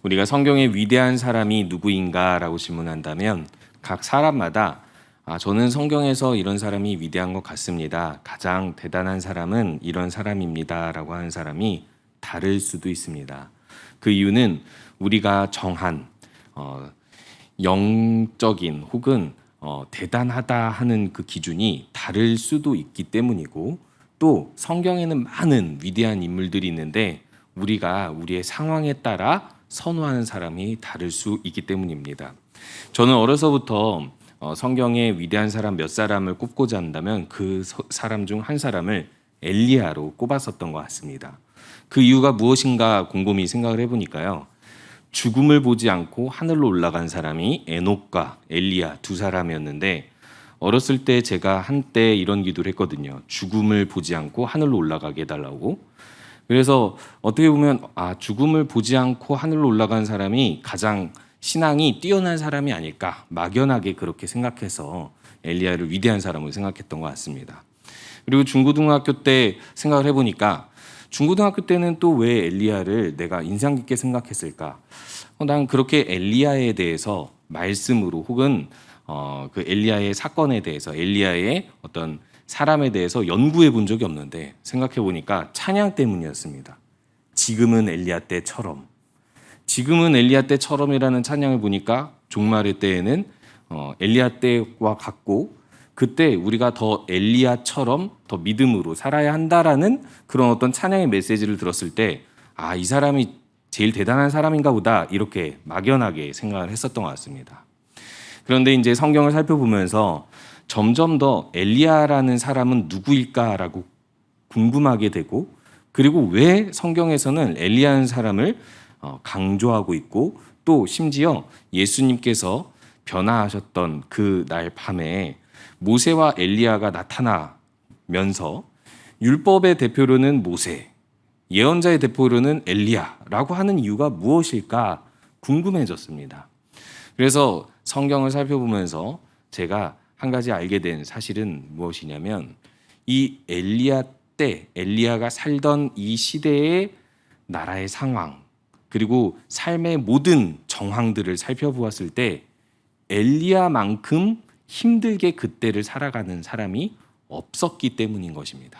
우리가 성경의 위대한 사람이 누구인가라고 질문한다면 각 사람마다 저는 성경에서 이런 사람이 위대한 것 같습니다. 가장 대단한 사람은 이런 사람입니다라고 하는 사람이 다를 수도 있습니다. 그 이유는 우리가 정한 영적인 혹은 대단하다 하는 그 기준이 다를 수도 있기 때문이고, 또 성경에는 많은 위대한 인물들이 있는데 우리가 우리의 상황에 따라 선호하는 사람이 다를 수 있기 때문입니다. 저는 어려서부터 성경의 위대한 사람 몇 사람을 꼽고자 한다면 그 사람 중 한 사람을 엘리야로 꼽았었던 것 같습니다. 그 이유가 무엇인가 곰곰이 생각을 해보니까요, 죽음을 보지 않고 하늘로 올라간 사람이 에녹과 엘리야 두 사람이었는데, 어렸을 때 제가 한때 이런 기도를 했거든요. 죽음을 보지 않고 하늘로 올라가게 해달라고. 그래서 어떻게 보면 죽음을 보지 않고 하늘로 올라간 사람이 가장 신앙이 뛰어난 사람이 아닐까, 막연하게 그렇게 생각해서 엘리야를 위대한 사람으로 생각했던 것 같습니다. 그리고 중고등학교 때 생각을 해보니까, 중고등학교 때는 또 왜 엘리야를 내가 인상 깊게 생각했을까? 난 그렇게 엘리야에 대해서 말씀으로 혹은 그 엘리야의 사건에 대해서, 엘리야의 어떤 사람에 대해서 연구해 본 적이 없는데, 생각해 보니까 찬양 때문이었습니다. 지금은 엘리야 때처럼. 지금은 엘리야 때처럼이라는 찬양을 보니까 종말의 때에는 엘리야 때와 같고, 그때 우리가 더 엘리야처럼 더 믿음으로 살아야 한다라는 그런 어떤 찬양의 메시지를 들었을 때, 이 사람이 제일 대단한 사람인가 보다, 이렇게 막연하게 생각을 했었던 것 같습니다. 그런데 이제 성경을 살펴보면서 점점 더 엘리야라는 사람은 누구일까라고 궁금하게 되고, 그리고 왜 성경에서는 엘리야라는 사람을 강조하고 있고, 또 심지어 예수님께서 변화하셨던 그 날 밤에 모세와 엘리야가 나타나면서 율법의 대표로는 모세, 예언자의 대표로는 엘리야라고 하는 이유가 무엇일까 궁금해졌습니다. 그래서 성경을 살펴보면서 제가 한 가지 알게 된 사실은 무엇이냐면, 이 엘리야 때, 엘리야가 살던 이 시대의 나라의 상황, 그리고 삶의 모든 정황들을 살펴보았을 때 엘리야만큼 힘들게 그때를 살아가는 사람이 없었기 때문인 것입니다.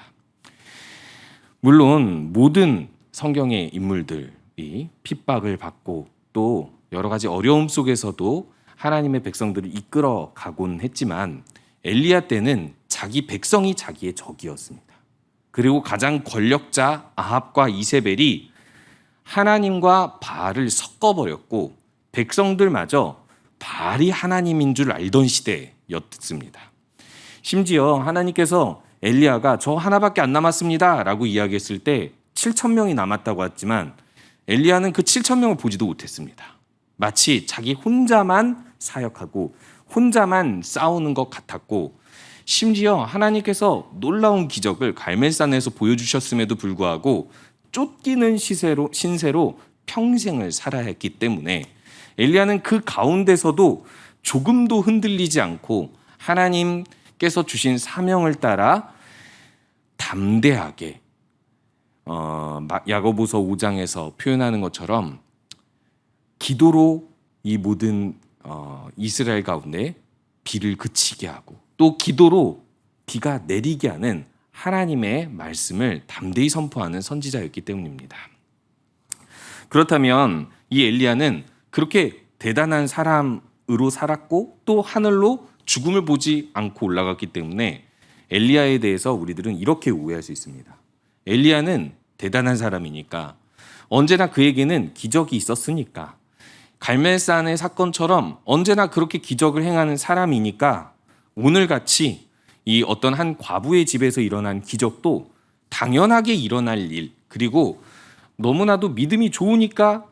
물론 모든 성경의 인물들이 핍박을 받고 또 여러 가지 어려움 속에서도 하나님의 백성들을 이끌어 가곤 했지만, 엘리야 때는 자기 백성이 자기의 적이었습니다. 그리고 가장 권력자 아합과 이세벨이 하나님과 바알을 섞어버렸고, 백성들마저 바알이 하나님인 줄 알던 시대였습니다. 심지어 하나님께서 엘리야가 저 하나밖에 안 남았습니다 라고 이야기했을 때 7,000명이 남았다고 했지만, 엘리야는 그 7,000명을 보지도 못했습니다. 마치 자기 혼자만 사역하고 혼자만 싸우는 것 같았고, 심지어 하나님께서 놀라운 기적을 갈멜산에서 보여주셨음에도 불구하고 쫓기는 신세로 평생을 살아야 했기 때문에 엘리야는 그 가운데서도 조금도 흔들리지 않고 하나님께서 주신 사명을 따라 담대하게, 야고보서 5장에서 표현하는 것처럼 기도로 이 모든 이스라엘 가운데 비를 그치게 하고, 또 기도로 비가 내리게 하는 하나님의 말씀을 담대히 선포하는 선지자였기 때문입니다. 그렇다면 이 엘리야는 그렇게 대단한 사람으로 살았고, 또 하늘로 죽음을 보지 않고 올라갔기 때문에 엘리야에 대해서 우리들은 이렇게 오해할 수 있습니다. 엘리야는 대단한 사람이니까, 언제나 그에게는 기적이 있었으니까, 갈멜산의 사건처럼 언제나 그렇게 기적을 행하는 사람이니까, 오늘같이 이 어떤 한 과부의 집에서 일어난 기적도 당연하게 일어날 일, 그리고 너무나도 믿음이 좋으니까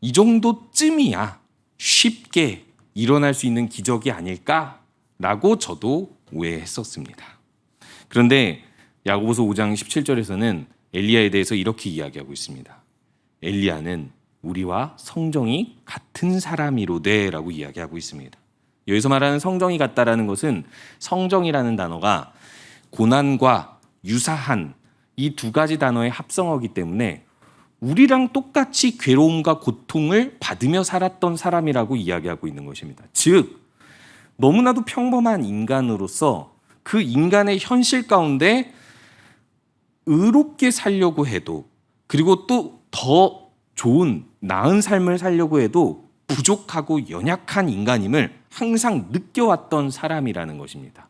이 정도쯤이야 쉽게 일어날 수 있는 기적이 아닐까라고 저도 오해했었습니다. 그런데 야고보서 5장 17절에서는 엘리야에 대해서 이렇게 이야기하고 있습니다. 엘리야는 우리와 성정이 같은 사람이로되라고 이야기하고 있습니다. 여기서 말하는 성정이 같다라는 것은, 성정이라는 단어가 고난과 유사한 이 두 가지 단어의 합성어이기 때문에 우리랑 똑같이 괴로움과 고통을 받으며 살았던 사람이라고 이야기하고 있는 것입니다. 즉 너무나도 평범한 인간으로서 그 인간의 현실 가운데 의롭게 살려고 해도, 그리고 또 더 좋은 나은 삶을 살려고 해도 부족하고 연약한 인간임을 항상 느껴왔던 사람이라는 것입니다.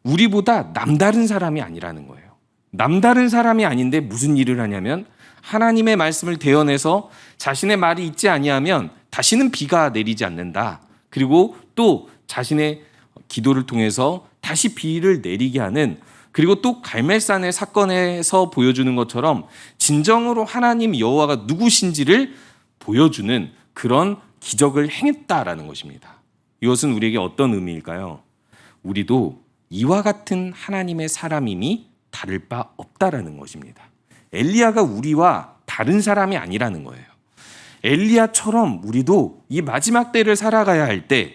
우리보다 남다른 사람이 아니라는 거예요. 남다른 사람이 아닌데 무슨 일을 하냐면 하나님의 말씀을 대언해서 자신의 말이 있지 아니하면 다시는 비가 내리지 않는다. 그리고 또 자신의 기도를 통해서 다시 비를 내리게 하는, 그리고 또 갈멜산의 사건에서 보여주는 것처럼 진정으로 하나님 여호와가 누구신지를 보여주는 그런 기적을 행했다라는 것입니다. 이것은 우리에게 어떤 의미일까요? 우리도 이와 같은 하나님의 사람임이 다를 바 없다라는 것입니다. 엘리야가 우리와 다른 사람이 아니라는 거예요. 엘리야처럼 우리도 이 마지막 때를 살아가야 할 때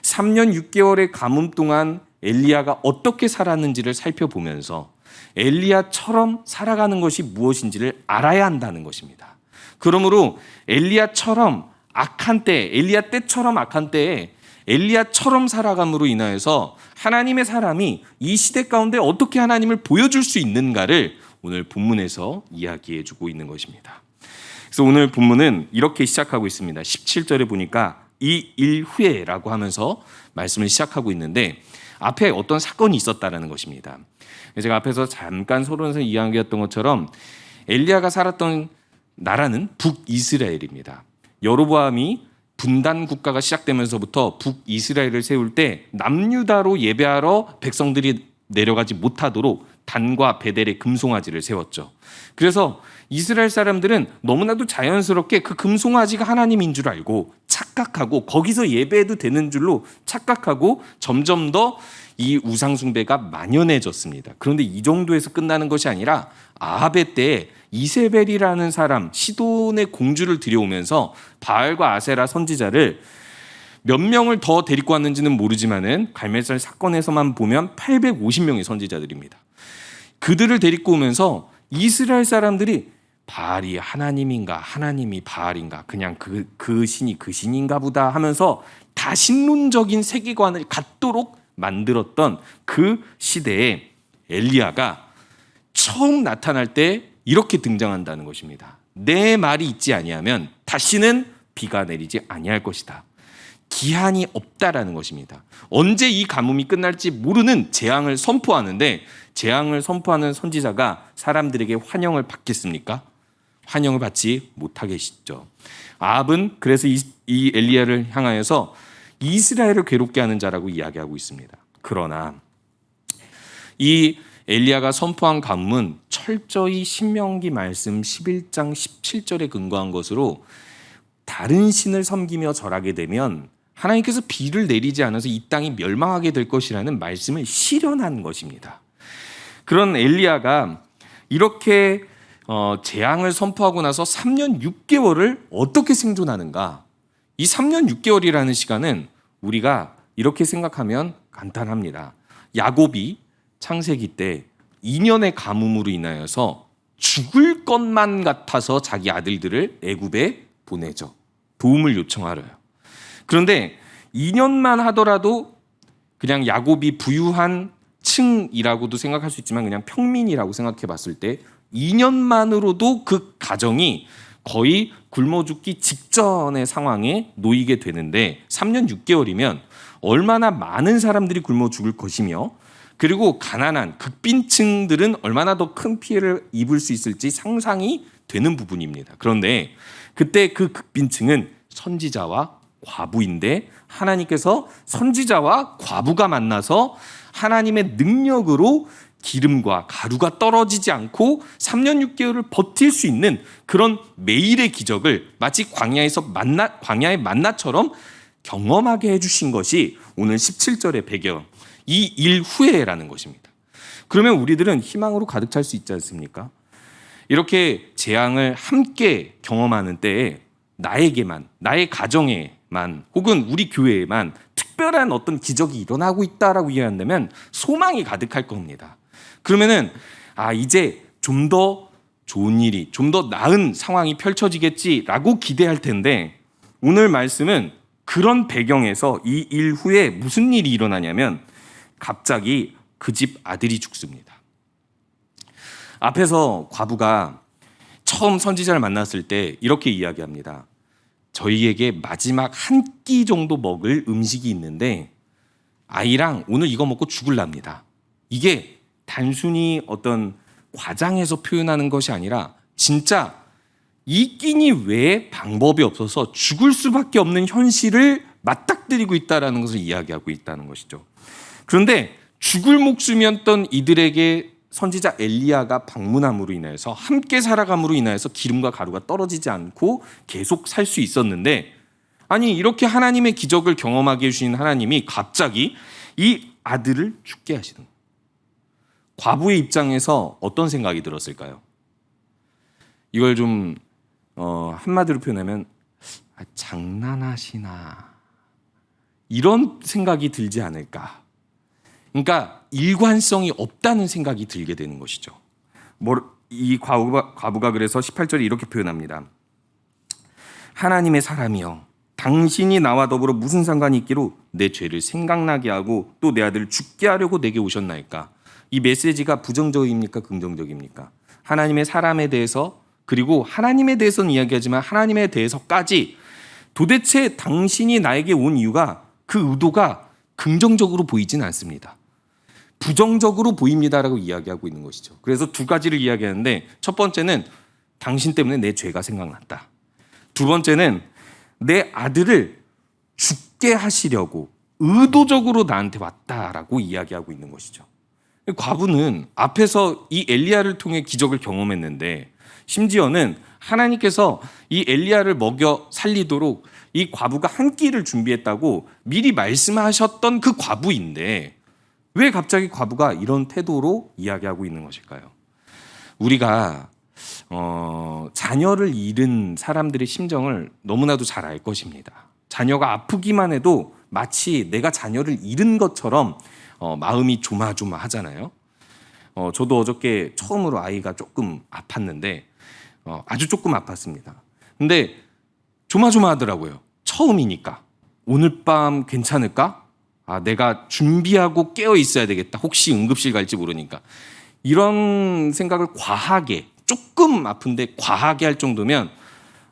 3년 6개월의 가뭄 동안 엘리야가 어떻게 살았는지를 살펴보면서 엘리야처럼 살아가는 것이 무엇인지를 알아야 한다는 것입니다. 그러므로 엘리야처럼 악한 때, 엘리야 때처럼 악한 때에 엘리야처럼 살아감으로 인하여서 하나님의 사람이 이 시대 가운데 어떻게 하나님을 보여줄 수 있는가를 오늘 본문에서 이야기해 주고 있는 것입니다. 그래서 오늘 본문은 이렇게 시작하고 있습니다. 17절에 보니까 이 일 후에라고 하면서 말씀을 시작하고 있는데 앞에 어떤 사건이 있었다라는 것입니다. 제가 앞에서 잠깐 서론에서 이야기했던 것처럼 엘리야가 살았던 나라는 북이스라엘입니다. 여로보암이 분단 국가가 시작되면서부터 북이스라엘을 세울 때 남유다로 예배하러 백성들이 내려가지 못하도록 단과 베델의 금송아지를 세웠죠. 그래서 이스라엘 사람들은 너무나도 자연스럽게 그 금송아지가 하나님인 줄 알고 착각하고 거기서 예배해도 되는 줄로 착각하고 점점 더 이 우상숭배가 만연해졌습니다. 그런데 이 정도에서 끝나는 것이 아니라 아합의 때에 이세벨이라는 사람, 시돈의 공주를 들여오면서 바알과 아세라 선지자를 몇 명을 더 데리고 왔는지는 모르지만은 갈멜산 사건에서만 보면 850명의 선지자들입니다. 그들을 데리고 오면서 이스라엘 사람들이 바알이 하나님인가 하나님이 바알인가 그냥 그 신이 그 신인가 보다 하면서 다신론적인 세계관을 갖도록 만들었던 그 시대에 엘리야가 처음 나타날 때 이렇게 등장한다는 것입니다. 내 말이 있지 아니하면 다시는 비가 내리지 아니할 것이다. 기한이 없다라는 것입니다. 언제 이 가뭄이 끝날지 모르는 재앙을 선포하는데 재앙을 선포하는 선지자가 사람들에게 환영을 받겠습니까? 환영을 받지 못하겠죠. 아합은 그래서 이 엘리야를 향하여서 이스라엘을 괴롭게 하는 자라고 이야기하고 있습니다. 그러나 이 엘리야가 선포한 가뭄은 철저히 신명기 말씀 11장 17절에 근거한 것으로 다른 신을 섬기며 절하게 되면 하나님께서 비를 내리지 않아서 이 땅이 멸망하게 될 것이라는 말씀을 실현한 것입니다. 그런 엘리야가 이렇게 재앙을 선포하고 나서 3년 6개월을 어떻게 생존하는가? 이 3년 6개월이라는 시간은 우리가 이렇게 생각하면 간단합니다. 야곱이 창세기 때 2년의 가뭄으로 인하여서 죽을 것만 같아서 자기 아들들을 애굽에 보내죠. 도움을 요청하러요. 그런데 2년만 하더라도 그냥 야곱이 부유한 층이라고도 생각할 수 있지만 그냥 평민이라고 생각해 봤을 때 2년만으로도 그 가정이 거의 굶어 죽기 직전의 상황에 놓이게 되는데 3년 6개월이면 얼마나 많은 사람들이 굶어 죽을 것이며 그리고 가난한 극빈층들은 얼마나 더 큰 피해를 입을 수 있을지 상상이 되는 부분입니다. 그런데 그때 그 극빈층은 선지자와 과부인데 하나님께서 선지자와 과부가 만나서 하나님의 능력으로 기름과 가루가 떨어지지 않고 3년 6개월을 버틸 수 있는 그런 매일의 기적을 마치 광야의 만나처럼 경험하게 해주신 것이 오늘 17절의 배경, 이 일 후에라는 것입니다. 그러면 우리들은 희망으로 가득 찰 수 있지 않습니까? 이렇게 재앙을 함께 경험하는 때에 나에게만, 나의 가정에만 혹은 우리 교회에만 특별한 어떤 기적이 일어나고 있다라고 이해한다면 소망이 가득할 겁니다. 그러면은 이제 좀 더 좋은 일이, 좀 더 나은 상황이 펼쳐지겠지라고 기대할 텐데 오늘 말씀은 그런 배경에서 이 일 후에 무슨 일이 일어나냐면 갑자기 그 집 아들이 죽습니다. 앞에서 과부가 처음 선지자를 만났을 때 이렇게 이야기합니다. 저희에게 마지막 한 끼 정도 먹을 음식이 있는데 아이랑 오늘 이거 먹고 죽을랍니다. 이게 단순히 어떤 과장해서 표현하는 것이 아니라 진짜 이 끼니 외에 방법이 없어서 죽을 수밖에 없는 현실을 맞닥뜨리고 있다는 것을 이야기하고 있다는 것이죠. 그런데 죽을 목숨이었던 이들에게 선지자 엘리야가 방문함으로 인해서 함께 살아감으로 인해서 기름과 가루가 떨어지지 않고 계속 살 수 있었는데 아니 이렇게 하나님의 기적을 경험하게 해주신 하나님이 갑자기 이 아들을 죽게 하시는 거예요. 과부의 입장에서 어떤 생각이 들었을까요? 이걸 좀 한마디로 표현하면 장난하시나 이런 생각이 들지 않을까. 그러니까 일관성이 없다는 생각이 들게 되는 것이죠. 이 과부가 그래서 18절에 이렇게 표현합니다. 하나님의 사람이여 당신이 나와 더불어 무슨 상관이 있기로 내 죄를 생각나게 하고 또 내 아들을 죽게 하려고 내게 오셨나이까. 이 메시지가 부정적입니까 긍정적입니까? 하나님의 사람에 대해서 그리고 하나님에 대해서는 이야기하지만 하나님에 대해서까지 도대체 당신이 나에게 온 이유가 그 의도가 긍정적으로 보이진 않습니다. 부정적으로 보입니다라고 이야기하고 있는 것이죠. 그래서 두 가지를 이야기하는데 첫 번째는 당신 때문에 내 죄가 생각났다. 두 번째는 내 아들을 죽게 하시려고 의도적으로 나한테 왔다라고 이야기하고 있는 것이죠. 과부는 앞에서 이 엘리야를 통해 기적을 경험했는데 심지어는 하나님께서 이 엘리야를 먹여 살리도록 이 과부가 한 끼를 준비했다고 미리 말씀하셨던 그 과부인데 왜 갑자기 과부가 이런 태도로 이야기하고 있는 것일까요? 우리가 자녀를 잃은 사람들의 심정을 너무나도 잘 알 것입니다. 자녀가 아프기만 해도 마치 내가 자녀를 잃은 것처럼 마음이 조마조마하잖아요. 저도 어저께 처음으로 아이가 조금 아팠는데 아주 조금 아팠습니다. 근데 조마조마하더라고요. 처음이니까. 오늘 밤 괜찮을까? 내가 준비하고 깨어 있어야 되겠다. 혹시 응급실 갈지 모르니까. 이런 생각을 과하게, 조금 아픈데 과하게 할 정도면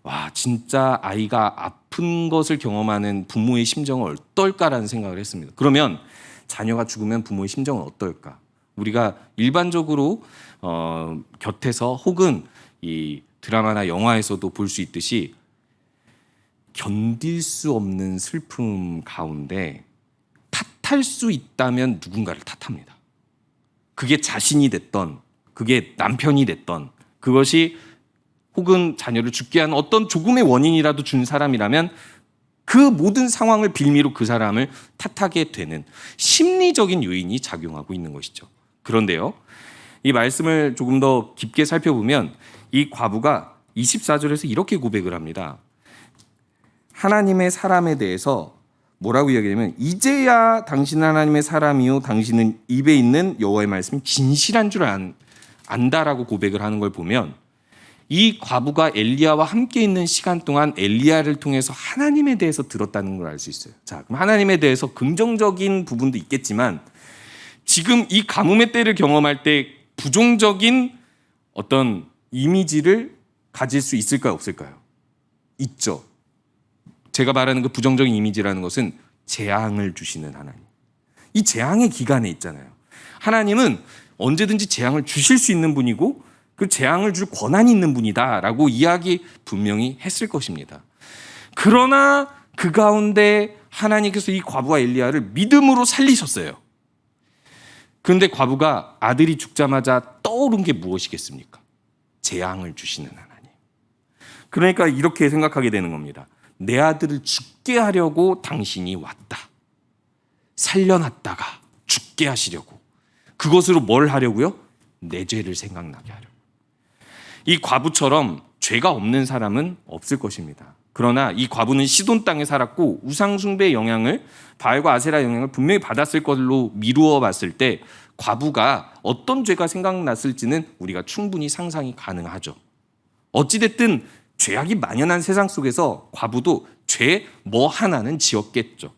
와 진짜 아이가 아픈 것을 경험하는 부모의 심정은 어떨까라는 생각을 했습니다. 그러면 자녀가 죽으면 부모의 심정은 어떨까? 우리가 일반적으로 곁에서 혹은 이 드라마나 영화에서도 볼 수 있듯이 견딜 수 없는 슬픔 가운데 탓할 수 있다면 누군가를 탓합니다. 그게 자신이 됐던, 그게 남편이 됐던, 그것이 혹은 자녀를 죽게 한 어떤 조금의 원인이라도 준 사람이라면 그 모든 상황을 빌미로 그 사람을 탓하게 되는 심리적인 요인이 작용하고 있는 것이죠. 그런데요, 이 말씀을 조금 더 깊게 살펴보면 이 과부가 24절에서 이렇게 고백을 합니다. 하나님의 사람에 대해서 뭐라고 이야기하냐면 이제야 당신은 하나님의 사람이요 당신은 입에 있는 여호와의 말씀이 진실한 줄 안다라고 고백을 하는 걸 보면 이 과부가 엘리야와 함께 있는 시간 동안 엘리야를 통해서 하나님에 대해서 들었다는 걸 알 수 있어요. 자, 그럼 하나님에 대해서 긍정적인 부분도 있겠지만 지금 이 가뭄의 때를 경험할 때 부정적인 어떤 이미지를 가질 수 있을까요, 없을까요? 있죠. 제가 말하는 그 부정적인 이미지라는 것은 재앙을 주시는 하나님. 이 재앙의 기간에 있잖아요. 하나님은 언제든지 재앙을 주실 수 있는 분이고 그 재앙을 줄 권한이 있는 분이다라고 이야기 분명히 했을 것입니다. 그러나 그 가운데 하나님께서 이 과부와 엘리야를 믿음으로 살리셨어요. 그런데 과부가 아들이 죽자마자 떠오른 게 무엇이겠습니까? 재앙을 주시는 하나님. 그러니까 이렇게 생각하게 되는 겁니다. 내 아들을 죽게 하려고 당신이 왔다. 살려놨다가 죽게 하시려고. 그것으로 뭘 하려고요? 내 죄를 생각나게 하려고. 이 과부처럼 죄가 없는 사람은 없을 것입니다. 그러나 이 과부는 시돈 땅에 살았고 우상 숭배의 영향을, 바알과 아세라 영향을 분명히 받았을 걸로 미루어 봤을 때 과부가 어떤 죄가 생각났을지는 우리가 충분히 상상이 가능하죠. 어찌됐든 죄악이 만연한 세상 속에서 과부도 죄 뭐 하나는 지었겠죠.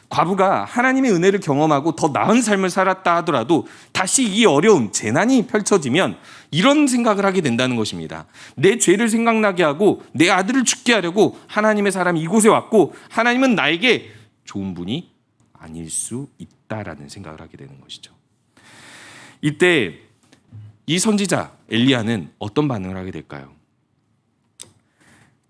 과부가 하나님의 은혜를 경험하고 더 나은 삶을 살았다 하더라도 다시 이 어려움, 재난이 펼쳐지면 이런 생각을 하게 된다는 것입니다. 내 죄를 생각나게 하고 내 아들을 죽게 하려고 하나님의 사람이 이곳에 왔고 하나님은 나에게 좋은 분이 아닐 수 있다라는 생각을 하게 되는 것이죠. 이때 이 선지자 엘리야는 어떤 반응을 하게 될까요?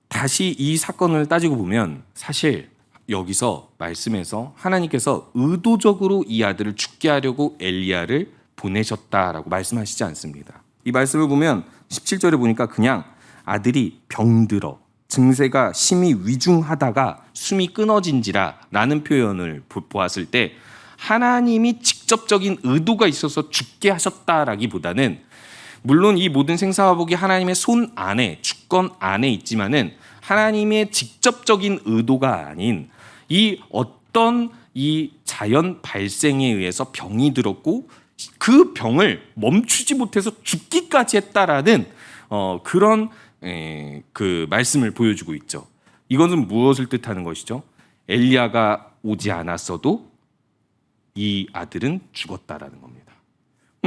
다시 이 사건을 따지고 보면 사실 여기서 말씀에서 하나님께서 의도적으로 이 아들을 죽게 하려고 엘리야를 보내셨다라고 말씀하시지 않습니다. 이 말씀을 보면 17절에 보니까 그냥 아들이 병들어 증세가 심히 위중하다가 숨이 끊어진지라 라는 표현을 보았을 때 하나님이 직접적인 의도가 있어서 죽게 하셨다라기보다는, 물론 이 모든 생사화복이 하나님의 손 안에, 주권 안에 있지만은 하나님의 직접적인 의도가 아닌 이 어떤 이 자연 발생에 의해서 병이 들었고 그 병을 멈추지 못해서 죽기까지 했다라는 그런 그 말씀을 보여주고 있죠. 이것은 무엇을 뜻하는 것이죠? 엘리야가 오지 않았어도 이 아들은 죽었다라는 겁니다.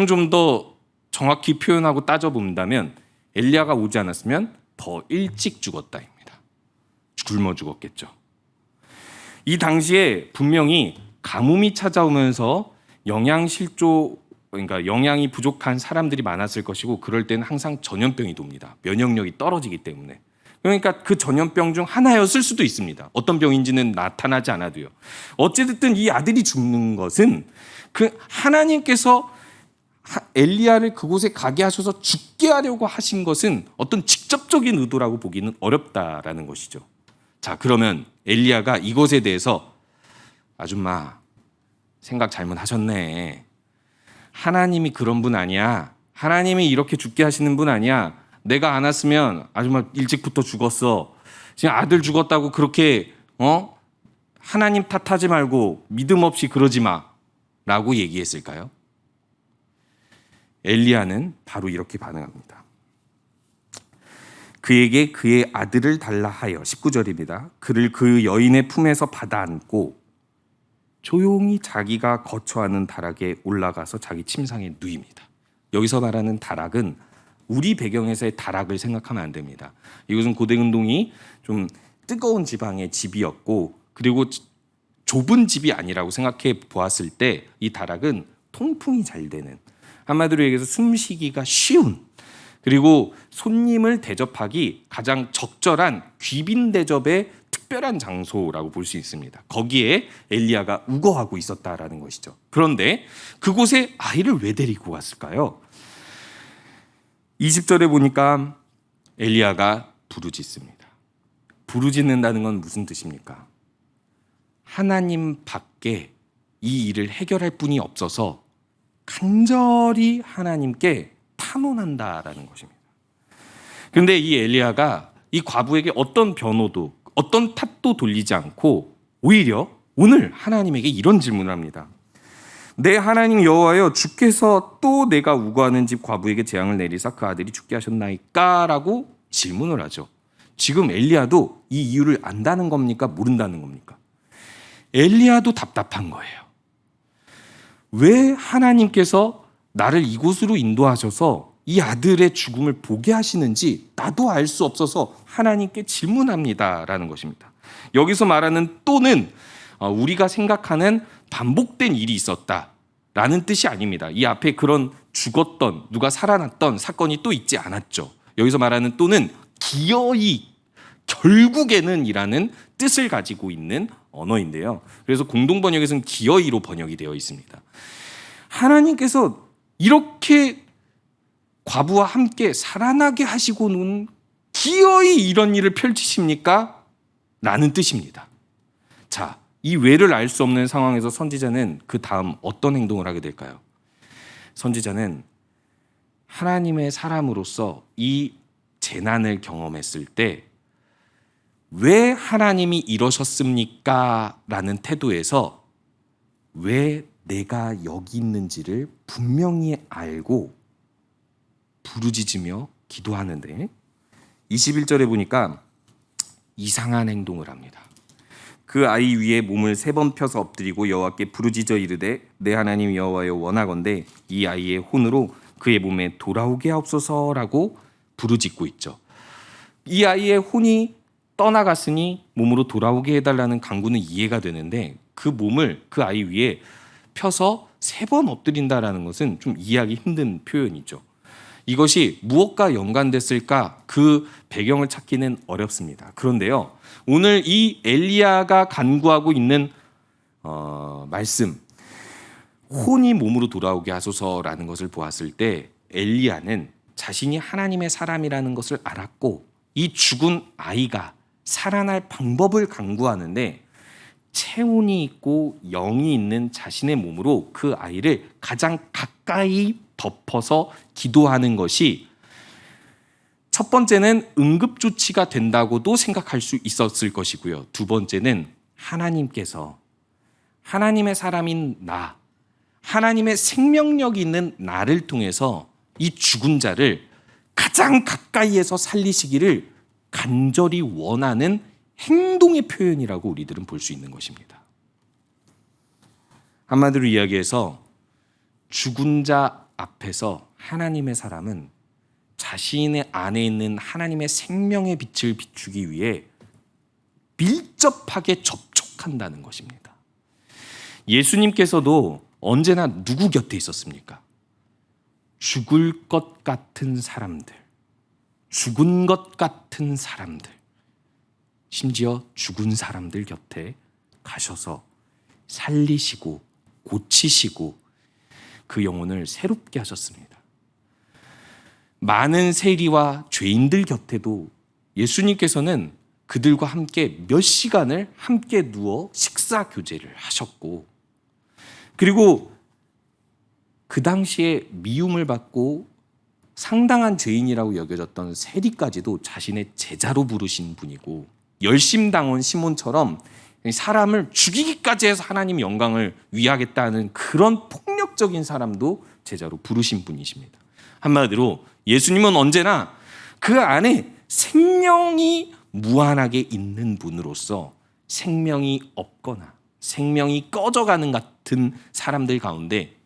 좀 더 정확히 표현하고 따져본다면 엘리야가 오지 않았으면 더 일찍 죽었다입니다. 굶어 죽었겠죠. 이 당시에 분명히 가뭄이 찾아오면서 영양실조, 그러니까 영양이 부족한 사람들이 많았을 것이고 그럴 때는 항상 전염병이 돕니다. 면역력이 떨어지기 때문에. 그러니까 그 전염병 중 하나였을 수도 있습니다. 어떤 병인지는 나타나지 않아도요. 어찌됐든 이 아들이 죽는 것은 그 하나님께서 엘리야를 그곳에 가게 하셔서 죽게 하려고 하신 것은 어떤 직접적인 의도라고 보기는 어렵다라는 것이죠. 자, 그러면 엘리야가 이것에 대해서 아줌마 생각 잘못하셨네. 하나님이 그런 분 아니야. 하나님이 이렇게 죽게 하시는 분 아니야. 내가 안 왔으면 아줌마 일찍부터 죽었어. 지금 아들 죽었다고 그렇게 하나님 탓하지 말고 믿음 없이 그러지 마 라고 얘기했을까요? 엘리야는 바로 이렇게 반응합니다. 그에게 그의 아들을 달라 하여 19절입니다. 그를 그 여인의 품에서 받아 안고 조용히 자기가 거처하는 다락에 올라가서 자기 침상에 누입니다. 여기서 말하는 다락은 우리 배경에서의 다락을 생각하면 안 됩니다. 이것은 고대 근동이 좀 뜨거운 지방의 집이었고 그리고 좁은 집이 아니라고 생각해 보았을 때 이 다락은 통풍이 잘 되는, 한마디로 얘기해서 숨쉬기가 쉬운, 그리고 손님을 대접하기 가장 적절한 귀빈 대접의 특별한 장소라고 볼 수 있습니다. 거기에 엘리야가 우거하고 있었다라는 것이죠. 그런데 그곳에 아이를 왜 데리고 갔을까요? 20절에 보니까 엘리야가 부르짖습니다. 부르짖는다는 건 무슨 뜻입니까? 하나님 밖에 이 일을 해결할 분이 없어서 간절히 하나님께 탄원한다라는 것입니다. 그런데 이 엘리야가 이 과부에게 어떤 변호도 어떤 탓도 돌리지 않고 오히려 오늘 하나님에게 이런 질문을 합니다. 내 하나님 여호와여, 주께서 또 내가 우거하는 집 과부에게 재앙을 내리사 그 아들이 죽게 하셨나이까? 라고 질문을 하죠. 지금 엘리야도 이 이유를 안다는 겁니까? 모른다는 겁니까? 엘리야도 답답한 거예요. 왜 하나님께서 나를 이곳으로 인도하셔서 이 아들의 죽음을 보게 하시는지 나도 알 수 없어서 하나님께 질문합니다라는 것입니다. 여기서 말하는 또는 우리가 생각하는 반복된 일이 있었다라는 뜻이 아닙니다. 이 앞에 그런 죽었던, 누가 살아났던 사건이 또 있지 않았죠. 여기서 말하는 또는 기어이, 결국에는 이라는 뜻을 가지고 있는 언어인데요. 그래서 공동번역에서는 기어이로 번역이 되어 있습니다. 하나님께서 이렇게 과부와 함께 살아나게 하시고는 기어이 이런 일을 펼치십니까? 라는 뜻입니다. 자, 이 왜를 알 수 없는 상황에서 선지자는 그 다음 어떤 행동을 하게 될까요? 선지자는 하나님의 사람으로서 이 재난을 경험했을 때 왜 하나님이 이러셨습니까? 라는 태도에서 왜 내가 여기 있는지를 분명히 알고 부르짖으며 기도하는데 21절에 보니까 이상한 행동을 합니다. 그 아이 위에 몸을 3번 펴서 엎드리고 여호와께 부르짖어 이르되 내 하나님 여호와여 원하건대 이 아이의 혼으로 그의 몸에 돌아오게 하옵소서라고 부르짖고 있죠. 이 아이의 혼이 떠나갔으니 몸으로 돌아오게 해달라는 간구는 이해가 되는데 그 몸을 그 아이 위에 펴서 3번 엎드린다라는 것은 좀 이해하기 힘든 표현이죠. 이것이 무엇과 연관됐을까? 그 배경을 찾기는 어렵습니다. 그런데요, 오늘 이 엘리야가 간구하고 있는 말씀, 혼이 몸으로 돌아오게 하소서라는 것을 보았을 때 엘리야는 자신이 하나님의 사람이라는 것을 알았고 이 죽은 아이가 살아날 방법을 간구하는데 체온이 있고 영이 있는 자신의 몸으로 그 아이를 가장 가까이 덮어서 기도하는 것이 첫 번째는 응급조치가 된다고도 생각할 수 있었을 것이고요. 두 번째는 하나님께서 하나님의 사람인 나, 하나님의 생명력이 있는 나를 통해서 이 죽은 자를 가장 가까이에서 살리시기를 간절히 원하는 행동의 표현이라고 우리들은 볼 수 있는 것입니다. 한마디로 이야기해서 죽은 자 앞에서 하나님의 사람은 자신의 안에 있는 하나님의 생명의 빛을 비추기 위해 밀접하게 접촉한다는 것입니다. 예수님께서도 언제나 누구 곁에 있었습니까? 죽을 것 같은 사람들, 죽은 것 같은 사람들, 심지어 죽은 사람들 곁에 가셔서 살리시고 고치시고 그 영혼을 새롭게 하셨습니다. 많은 세리와 죄인들 곁에도 예수님께서는 그들과 함께 몇 시간을 함께 누워 식사 교제를 하셨고, 그리고 그 당시에 미움을 받고 상당한 죄인이라고 여겨졌던 세리까지도 자신의 제자로 부르신 분이고, 열심당원 시몬처럼 사람을 죽이기까지 해서 하나님 영광을 위하겠다는 그런 폭력적인 사람도 제자로 부르신 분이십니다. 한마디로 예수님은 언제나 그 안에 생명이 무한하게 있는 분으로서 생명이 없거나 생명이 꺼져가는 같은 사람들 가운데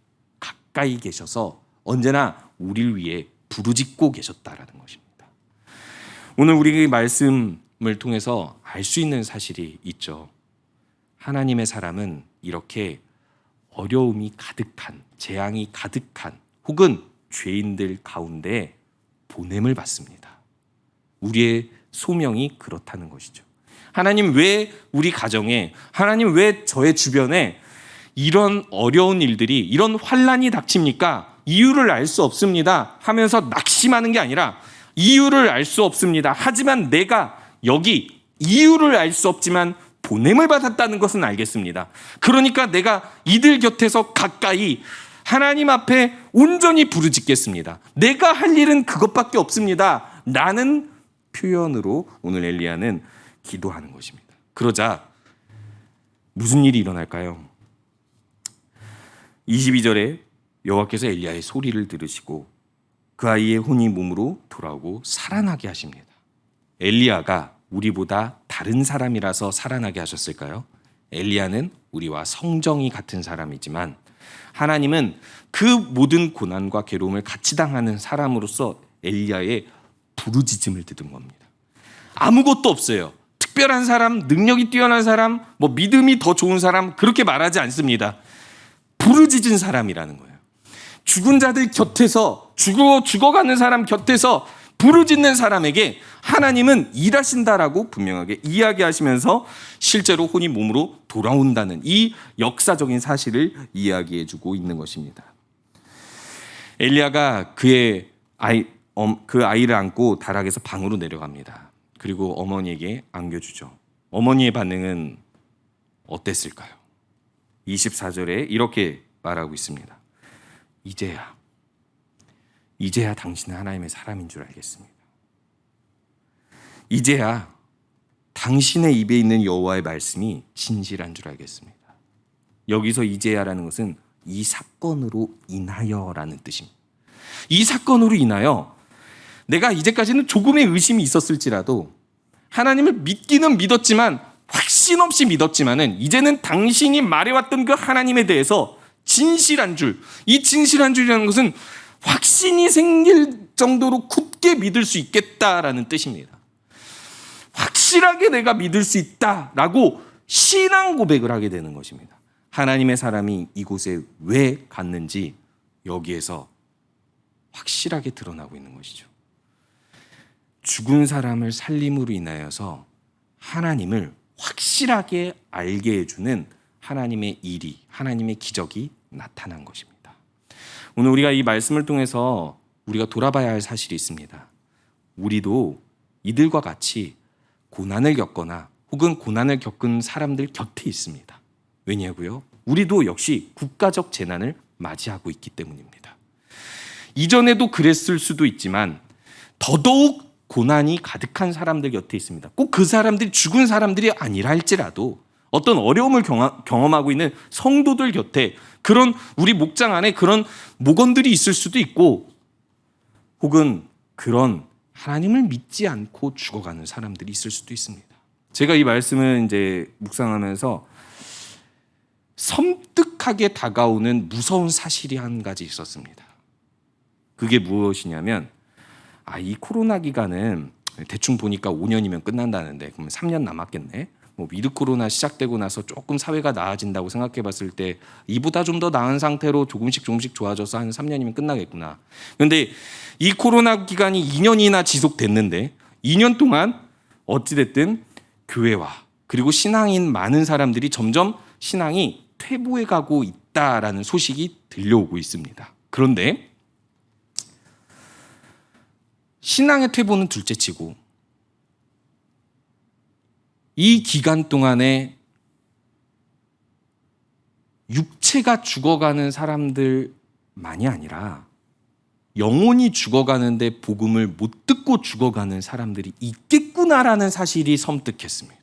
가까이 계셔서 언제나 우리를 위해 부르짖고 계셨다라는 것입니다. 오늘 우리 말씀을 통해서 알 수 있는 사실이 있죠. 하나님의 사람은 이렇게 어려움이 가득한, 재앙이 가득한 혹은 죄인들 가운데 보냄을 받습니다. 우리의 소명이 그렇다는 것이죠. 하나님 왜 우리 가정에, 하나님 왜 저의 주변에 이런 어려운 일들이, 이런 환난이 닥칩니까? 이유를 알 수 없습니다 하면서 낙심하는 게 아니라 이유를 알 수 없습니다. 하지만 내가 여기 이유를 알 수 없지만 보냄을 받았다는 것은 알겠습니다. 그러니까 내가 이들 곁에서 가까이 하나님 앞에 온전히 부르짖겠습니다. 내가 할 일은 그것밖에 없습니다 라는 표현으로 오늘 엘리야는 기도하는 것입니다. 그러자 무슨 일이 일어날까요? 22절에 여호와께서 엘리야의 소리를 들으시고 그 아이의 혼이 몸으로 돌아오고 살아나게 하십니다. 엘리야가 우리보다 다른 사람이라서 살아나게 하셨을까요? 엘리야는 우리와 성정이 같은 사람이지만 하나님은 그 모든 고난과 괴로움을 같이 당하는 사람으로서 엘리야의 부르짖음을 들은 겁니다. 아무것도 없어요. 특별한 사람, 능력이 뛰어난 사람, 믿음이 더 좋은 사람, 그렇게 말하지 않습니다. 부르짖은 사람이라는 거예요. 죽은 자들 곁에서, 죽어가는 사람 곁에서 부르짖는 사람에게 하나님은 일하신다라고 분명하게 이야기하시면서 실제로 혼이 몸으로 돌아온다는 이 역사적인 사실을 이야기해주고 있는 것입니다. 엘리야가 그 아이를 안고 다락에서 방으로 내려갑니다. 그리고 어머니에게 안겨주죠. 어머니의 반응은 어땠을까요? 24절에 이렇게 말하고 있습니다. 이제야 당신은 하나님의 사람인 줄 알겠습니다. 이제야 당신의 입에 있는 여호와의 말씀이 진실한 줄 알겠습니다. 여기서 이제야라는 것은 이 사건으로 인하여라는 뜻입니다. 이 사건으로 인하여 내가 이제까지는 조금의 의심이 있었을지라도 하나님을 믿기는 믿었지만 확신 없이 믿었지만은 이제는 당신이 말해왔던 그 하나님에 대해서 진실한 줄, 이 진실한 줄이라는 것은 확신이 생길 정도로 굳게 믿을 수 있겠다라는 뜻입니다. 확실하게 내가 믿을 수 있다라고 신앙 고백을 하게 되는 것입니다. 하나님의 사람이 이곳에 왜 갔는지 여기에서 확실하게 드러나고 있는 것이죠. 죽은 사람을 살림으로 인하여서 하나님을 확실하게 알게 해주는 하나님의 일이, 하나님의 기적이 나타난 것입니다. 오늘 우리가 이 말씀을 통해서 우리가 돌아봐야 할 사실이 있습니다. 우리도 이들과 같이 고난을 겪거나 혹은 고난을 겪은 사람들 곁에 있습니다. 왜냐고요? 우리도 역시 국가적 재난을 맞이하고 있기 때문입니다. 이전에도 그랬을 수도 있지만 더더욱 고난이 가득한 사람들 곁에 있습니다. 꼭 그 사람들이 죽은 사람들이 아니라 할지라도 어떤 어려움을 경험하고 있는 성도들 곁에 그런 우리 목장 안에 그런 목원들이 있을 수도 있고 혹은 그런 하나님을 믿지 않고 죽어가는 사람들이 있을 수도 있습니다. 제가 이 말씀을 이제 묵상하면서 섬뜩하게 다가오는 무서운 사실이 한 가지 있었습니다. 그게 무엇이냐면 이 코로나 기간은 대충 보니까 5년이면 끝난다는데 그러면 3년 남았겠네. 뭐 위드 코로나 시작되고 나서 조금 사회가 나아진다고 생각해 봤을 때 이보다 좀 더 나은 상태로 조금씩 좋아져서 한 3년이면 끝나겠구나. 그런데 이 코로나 기간이 2년이나 지속됐는데 2년 동안 어찌됐든 교회와 그리고 신앙인 많은 사람들이 점점 신앙이 퇴보해 가고 있다라는 소식이 들려오고 있습니다. 그런데 신앙의 퇴보는 둘째치고 이 기간 동안에 육체가 죽어가는 사람들만이 아니라 영혼이 죽어가는데 복음을 못 듣고 죽어가는 사람들이 있겠구나라는 사실이 섬뜩했습니다.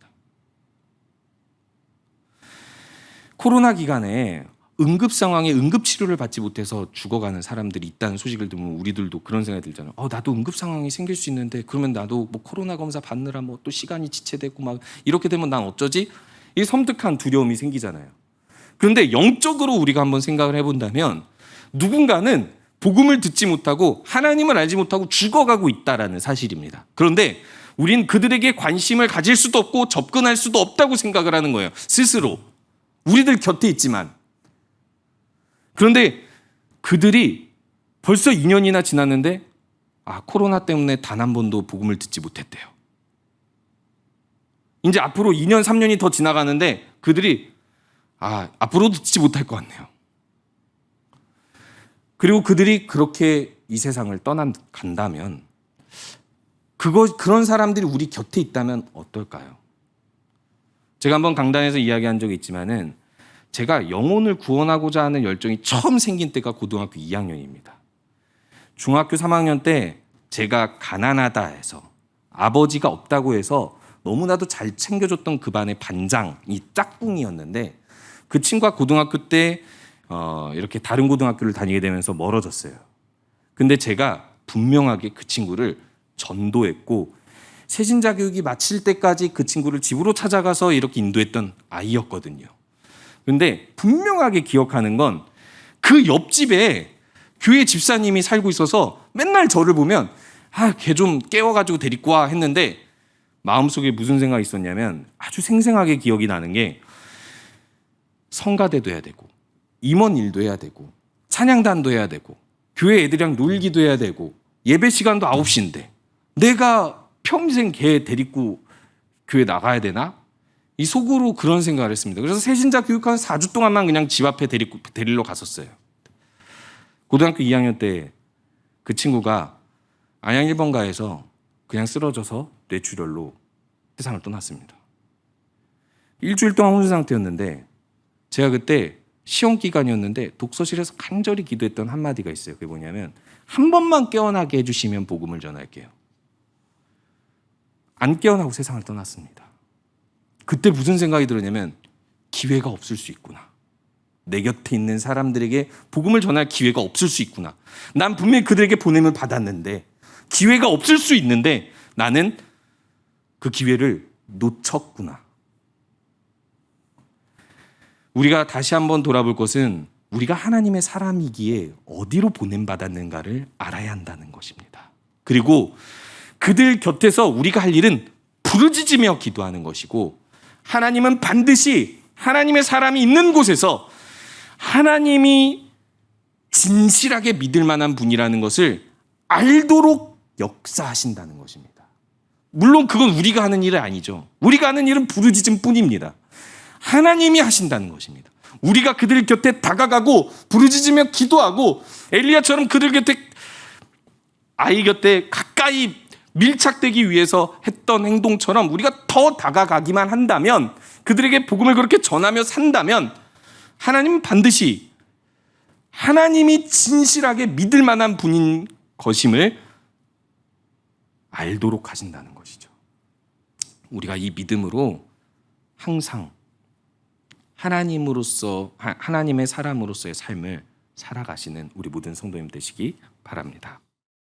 코로나 기간에 응급 상황에 응급 치료를 받지 못해서 죽어가는 사람들이 있다는 소식을 들으면 우리들도 그런 생각이 들잖아요. 나도 응급 상황이 생길 수 있는데 그러면 나도 뭐 코로나 검사 받느라 뭐 또 시간이 지체되고 막 이렇게 되면 난 어쩌지? 이 섬뜩한 두려움이 생기잖아요. 그런데 영적으로 우리가 한번 생각을 해본다면 누군가는 복음을 듣지 못하고 하나님을 알지 못하고 죽어가고 있다라는 사실입니다. 그런데 우린 그들에게 관심을 가질 수도 없고 접근할 수도 없다고 생각을 하는 거예요. 스스로. 우리들 곁에 있지만. 그런데 그들이 벌써 2년이나 지났는데 코로나 때문에 단 한 번도 복음을 듣지 못했대요. 이제 앞으로 2년, 3년이 더 지나가는데 그들이 앞으로도 듣지 못할 것 같네요. 그리고 그들이 그렇게 이 세상을 떠나간다면 그런 사람들이 우리 곁에 있다면 어떨까요? 제가 한번 강단에서 이야기한 적이 있지만은 제가 영혼을 구원하고자 하는 열정이 처음 생긴 때가 고등학교 2학년입니다. 중학교 3학년 때 제가 가난하다 해서 아버지가 없다고 해서 너무나도 잘 챙겨줬던 그 반의 반장이 짝꿍이었는데 그 친구가 고등학교 때 이렇게 다른 고등학교를 다니게 되면서 멀어졌어요. 근데 제가 분명하게 그 친구를 전도했고 새신자 교육이 마칠 때까지 그 친구를 집으로 찾아가서 이렇게 인도했던 아이였거든요. 근데 분명하게 기억하는 건 그 옆집에 교회 집사님이 살고 있어서 맨날 저를 보면 걔 좀 깨워가지고 데리고 와 했는데 마음속에 무슨 생각이 있었냐면 아주 생생하게 기억이 나는 게 성가대도 해야 되고 임원 일도 해야 되고 찬양단도 해야 되고 교회 애들이랑 놀기도 해야 되고 예배 시간도 9시인데 내가 평생 걔 데리고 교회 나가야 되나? 이 속으로 그런 생각을 했습니다. 그래서 새신자 교육한 4주 동안만 그냥 집 앞에 데리러 갔었어요. 고등학교 2학년 때 그 친구가 안양 1번가에서 그냥 쓰러져서 뇌출혈로 세상을 떠났습니다. 일주일 동안 혼수 상태였는데 제가 그때 시험 기간이었는데 독서실에서 간절히 기도했던 한마디가 있어요. 그게 뭐냐면 한 번만 깨어나게 해주시면 복음을 전할게요. 안 깨어나고 세상을 떠났습니다. 그때 무슨 생각이 들었냐면 기회가 없을 수 있구나. 내 곁에 있는 사람들에게 복음을 전할 기회가 없을 수 있구나. 난 분명히 그들에게 보냄을 받았는데 기회가 없을 수 있는데 나는 그 기회를 놓쳤구나. 우리가 다시 한번 돌아볼 것은 우리가 하나님의 사람이기에 어디로 보냄받았는가를 알아야 한다는 것입니다. 그리고 그들 곁에서 우리가 할 일은 부르짖으며 기도하는 것이고 하나님은 반드시 하나님의 사람이 있는 곳에서 하나님이 진실하게 믿을 만한 분이라는 것을 알도록 역사하신다는 것입니다. 물론 그건 우리가 하는 일은 아니죠. 우리가 하는 일은 부르짖음뿐입니다. 하나님이 하신다는 것입니다. 우리가 그들 곁에 다가가고 부르짖으며 기도하고 엘리야처럼 그들 곁에 아이 곁에 가까이 밀착되기 위해서 했던 행동처럼 우리가 더 다가가기만 한다면 그들에게 복음을 그렇게 전하며 산다면 하나님은 반드시 하나님이 진실하게 믿을 만한 분인 것임을 알도록 하신다는 것이죠. 우리가 이 믿음으로 항상 하나님으로서 하나님의 사람으로서의 삶을 살아가시는 우리 모든 성도님 되시기 바랍니다.